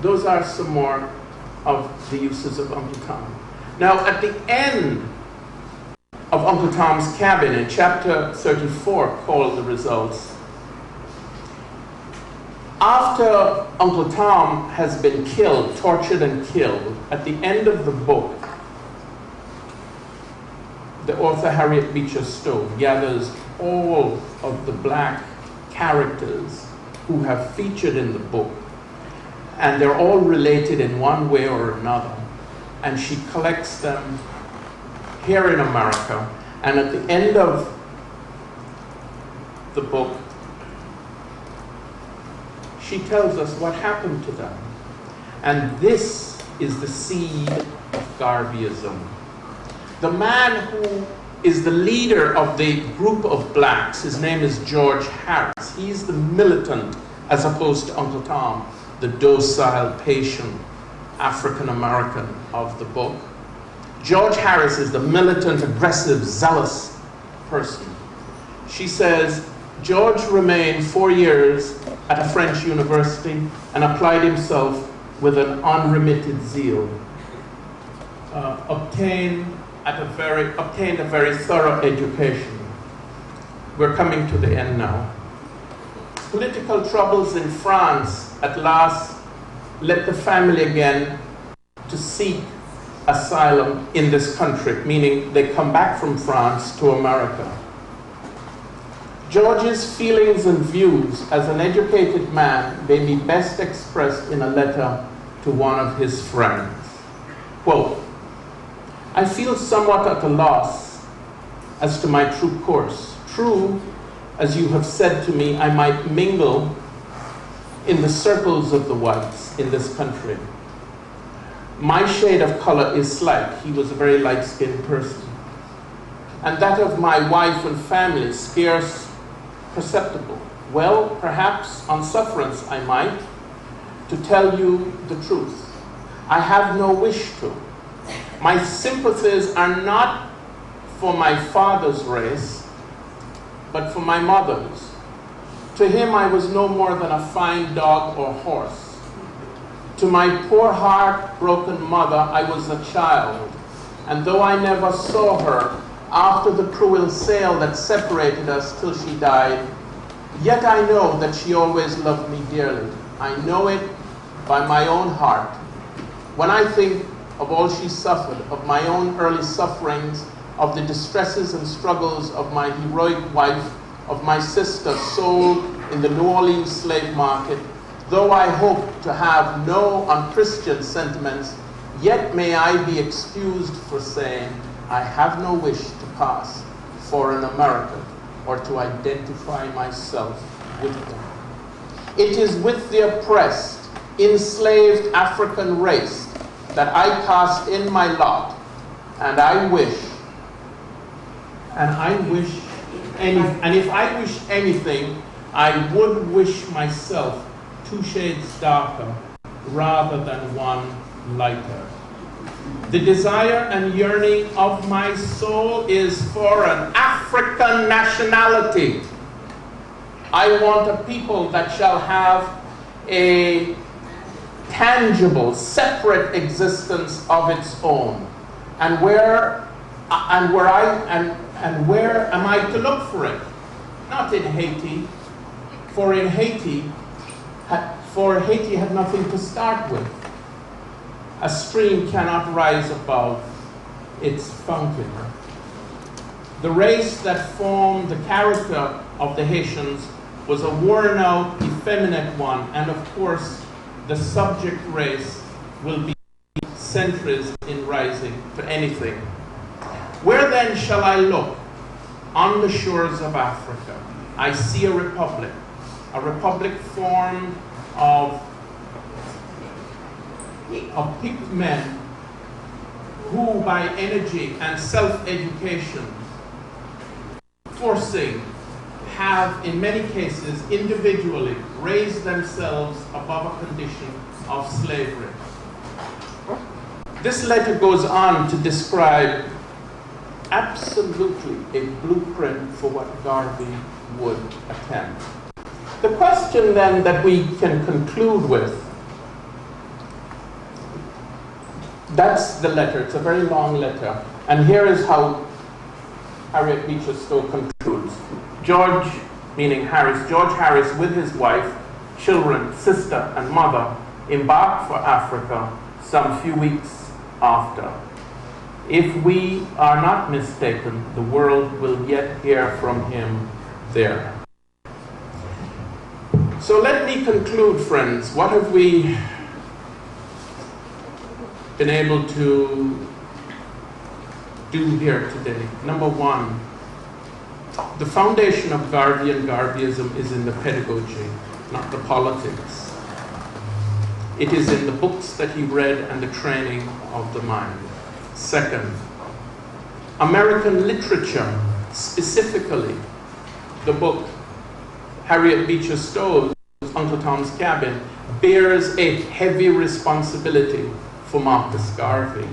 those are some more of the uses of Uncle Tom. Now, at the end of Uncle Tom's Cabin in chapter 34, called The Results, after Uncle Tom has been killed, tortured and killed, at the end of the book, the author Harriet Beecher Stowe gathers all of the black characters who have featured in the book, and they're all related in one way or another, and she collects them here in America, and at the end of the book, she tells us what happened to them. And this is the seed of Garveyism. The man who is the leader of the group of blacks, his name is George Harris. He's the militant, as opposed to Uncle Tom, the docile, patient African-American of the book. George Harris is the militant, aggressive, zealous person. She says, George remained 4 years at a French university and applied himself with an unremitted zeal. Obtained a very thorough education. We're coming to the end now. Political troubles in France at last led the family again to seek asylum in this country, meaning they come back from France to America. George's feelings and views as an educated man may be best expressed in a letter to one of his friends. Quote, I feel somewhat at a loss as to my true course. True, as you have said to me, I might mingle in the circles of the whites in this country. My shade of color is slight. He was a very light-skinned person. And that of my wife and family scarce perceptible. Well, perhaps on sufferance I might, to tell you the truth. I have no wish to. My sympathies are not for my father's race, but for my mother's. To him I was no more than a fine dog or horse. To my poor heart-broken mother I was a child, and though I never saw her after the cruel sail that separated us till she died, yet I know that she always loved me dearly. I know it by my own heart. When I think of all she suffered, of my own early sufferings, of the distresses and struggles of my heroic wife, of my sister sold in the New Orleans slave market, though I hope to have no unchristian sentiments, yet may I be excused for saying I have no wish to pass for an American or to identify myself with them. It is with the oppressed, enslaved African race that I cast in my lot, and if I wish anything, I would wish myself 2 shades darker rather than one lighter. The desire and yearning of my soul is for an African nationality. I want a people that shall have a tangible, separate existence of its own. And where am I to look for it? Not in Haiti, for Haiti had nothing to start with. A stream cannot rise above its fountain. The race that formed the character of the Haitians was a worn-out, effeminate one, and of course, the subject race will be centuries in rising to anything. Where then shall I look? On the shores of Africa, I see a republic formed of picked men who by energy and self-education forcing have in many cases individually raised themselves above a condition of slavery. This letter goes on to describe absolutely a blueprint for what Garvey would attempt. The question then that we can conclude with That's the letter. It's a very long letter. And here is how Harriet Beecher Stowe concludes. George, meaning Harris, George Harris with his wife, children, sister, and mother embarked for Africa some few weeks after. If we are not mistaken, the world will yet hear from him there. So let me conclude, friends. What have we been able to do here today? Number one, the foundation of Garvey and Garveyism is in the pedagogy, not the politics. It is in the books that he read and the training of the mind. Second, American literature, specifically the book Harriet Beecher Stowe's Uncle Tom's Cabin, bears a heavy responsibility for Marcus Garvey.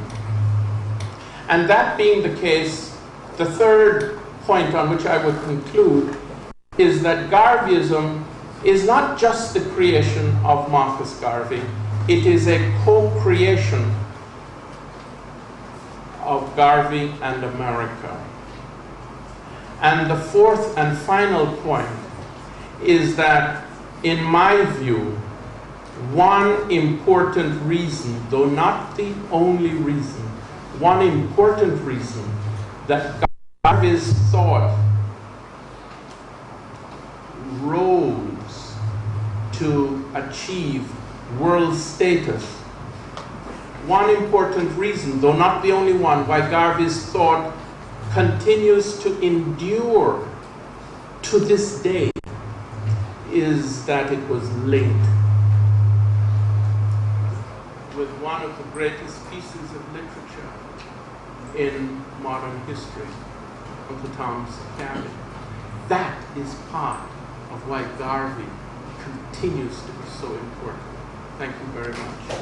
And that being the case, the third point on which I would conclude is that Garveyism is not just the creation of Marcus Garvey, it is a co-creation of Garvey and America. And the fourth and final point is that, in my view, one important reason, though not the only reason, one important reason that Garvey's thought rose to achieve world status, one important reason, though not the only one, why Garvey's thought continues to endure to this day is that it was linked with one of the greatest pieces of literature in modern history, Uncle Tom's Cabin. That is part of why Garvey continues to be so important. Thank you very much.